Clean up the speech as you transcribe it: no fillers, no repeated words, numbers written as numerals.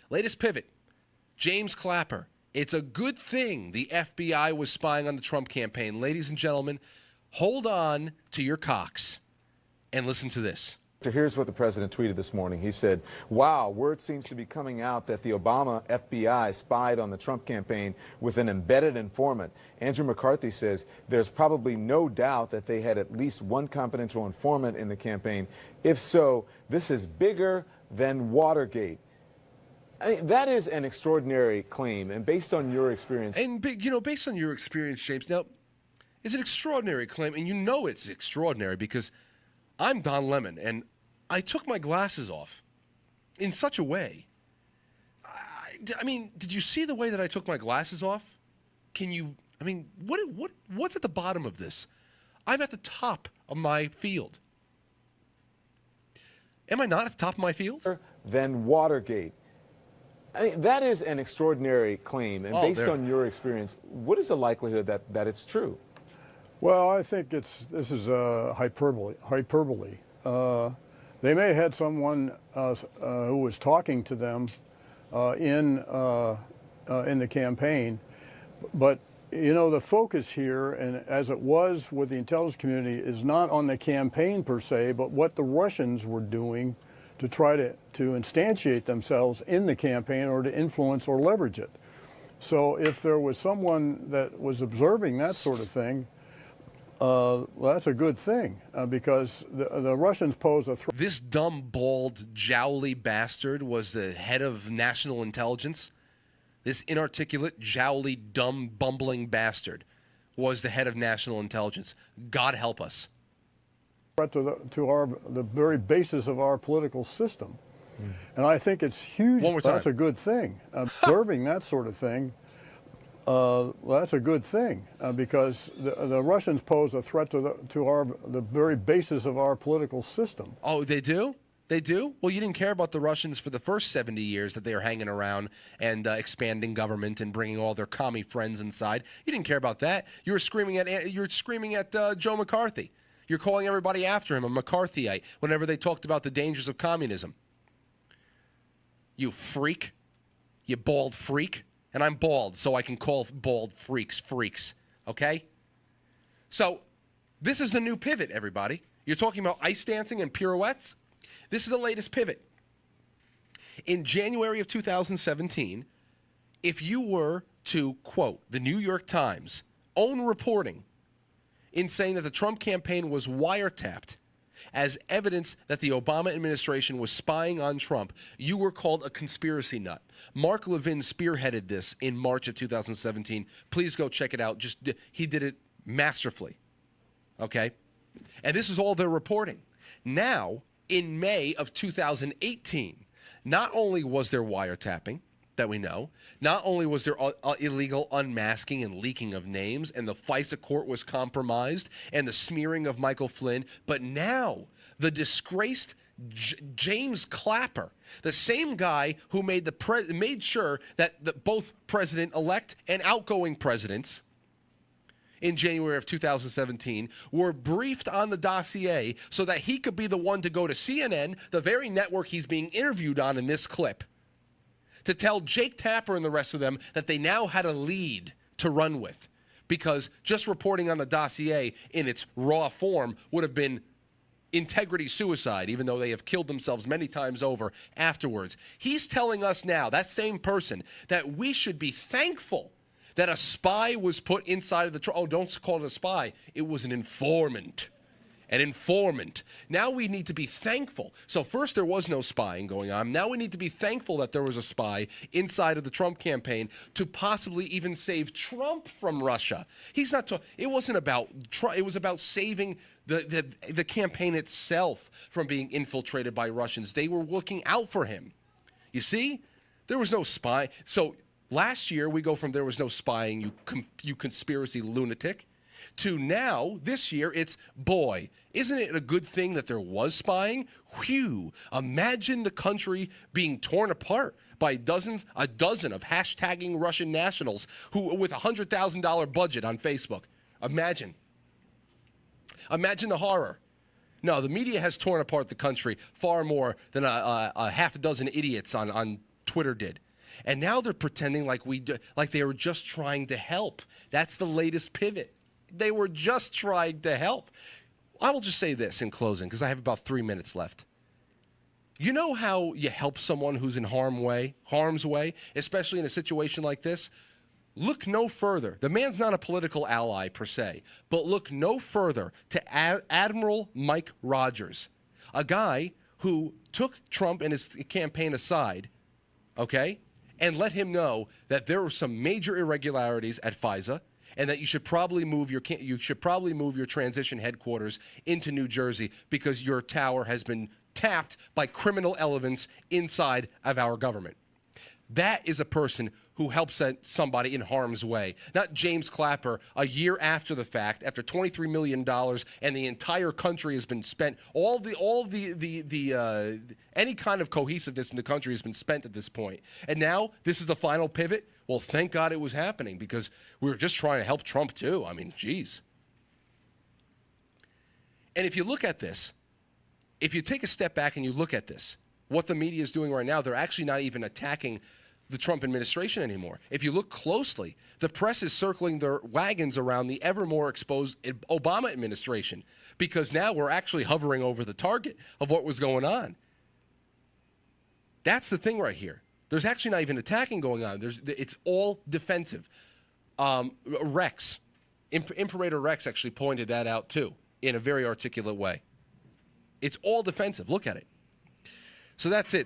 Latest pivot. James Clapper. It's a good thing the FBI was spying on the Trump campaign. Ladies and gentlemen, hold on to your cocks and listen to this. Here's what the president tweeted this morning. He said, wow, word seems to be coming out that the Obama FBI spied on the Trump campaign with an embedded informant. Andrew McCarthy says there's probably no doubt that they had at least one confidential informant in the campaign. If so, this is bigger than Watergate. I mean, that is an extraordinary claim, and based on your experience. And, based on your experience, James, now, it's an extraordinary claim, and you know it's extraordinary because I'm Don Lemon, and I took my glasses off in such a way. I mean, did you see the way that I took my glasses off? What's at the bottom of this? I'm at the top of my field. Am I not at the top of my field? Than Watergate. I mean, that is an extraordinary claim, and based on your experience, what is the likelihood that it's true? Well, I think this is hyperbole. They may have had someone who was talking to them in the campaign, but the focus here, and as it was with the intelligence community, is not on the campaign per se, but what the Russians were doing to try to instantiate themselves in the campaign or to influence or leverage it. So if there was someone that was observing that sort of thing, well, that's a good thing because the Russians pose a threat. This dumb, bald, jowly bastard was the head of national intelligence. This inarticulate, jowly, dumb, bumbling bastard was the head of national intelligence. God help us. To the very basis of our political system. And I think it's huge. One more time. That's a good thing. Observing that sort of thing, well, that's a good thing because the Russians pose a threat to the very basis of our political system. Oh, they do? They do? Well, you didn't care about the Russians for the first 70 years that they were hanging around and expanding government and bringing all their commie friends inside. You didn't care about that. You were screaming at Joe McCarthy. You're calling everybody after him a McCarthyite whenever they talked about the dangers of communism. You freak. You bald freak. And I'm bald, so I can call bald freaks, okay? So this is the new pivot, everybody. You're talking about ice dancing and pirouettes? This is the latest pivot. In January of 2017, if you were to quote the New York Times' own reporting in saying that the Trump campaign was wiretapped as evidence that the Obama administration was spying on Trump, you were called a conspiracy nut. Mark Levin spearheaded this in March of 2017. Please go check it out. He did it masterfully. Okay? And this is all they're reporting. Now, in May of 2018, not only was there wiretapping that we know, not only was there illegal unmasking and leaking of names, and the FISA court was compromised, and the smearing of Michael Flynn, but now the disgraced James Clapper, the same guy who made sure that both president-elect and outgoing presidents in January of 2017 were briefed on the dossier so that he could be the one to go to CNN, the very network he's being interviewed on in this clip, to tell Jake Tapper and the rest of them that they now had a lead to run with, because just reporting on the dossier in its raw form would have been integrity suicide, even though they have killed themselves many times over afterwards. He's telling us now, that same person, that we should be thankful that a spy was put inside of the oh, don't call it a spy. It was an informant. An informant. Now we need to be thankful. So first there was no spying going on. Now we need to be thankful that there was a spy inside of the Trump campaign to possibly even save Trump from Russia. He's not. It wasn't about Trump. It was about saving the campaign itself from being infiltrated by Russians. They were looking out for him. You see, there was no spy. So last year we go from there was no spying, you conspiracy lunatic, to now, this year, it's, boy, isn't it a good thing that there was spying? Whew. Imagine the country being torn apart by a dozen of hashtagging Russian nationals who, with a $100,000 budget on Facebook. Imagine. Imagine the horror. No, the media has torn apart the country far more than a half a dozen idiots on Twitter did. And now they're pretending like like they were just trying to help. That's the latest pivot. They were just trying to help. I will just say this in closing, because I have about 3 minutes left. You know how you help someone who's in harm's way, especially in a situation like this? Look no further. The man's not a political ally per se, but look no further to Admiral Mike Rogers, a guy who took Trump and his campaign aside, okay, and let him know that there were some major irregularities at FISA, and that you should probably move your transition headquarters into New Jersey because your tower has been tapped by criminal elements inside of our government. That is a person who helps somebody in harm's way, not James Clapper a year after the fact, after $23 million, and the entire country has been spent. Any kind of cohesiveness in the country has been spent at this point, and now this is the final pivot. Well, thank God it was happening, because we were just trying to help Trump too. I mean, geez. And if you look at this, if you take a step back and you look at this, what the media is doing right now, they're actually not even attacking the Trump administration anymore. If you look closely, the press is circling their wagons around the ever more exposed Obama administration, because now we're actually hovering over the target of what was going on. That's the thing right here. There's actually not even attacking going on. It's all defensive. Rex, Imperator Rex actually pointed that out too in a very articulate way. It's all defensive. Look at it. So that's it.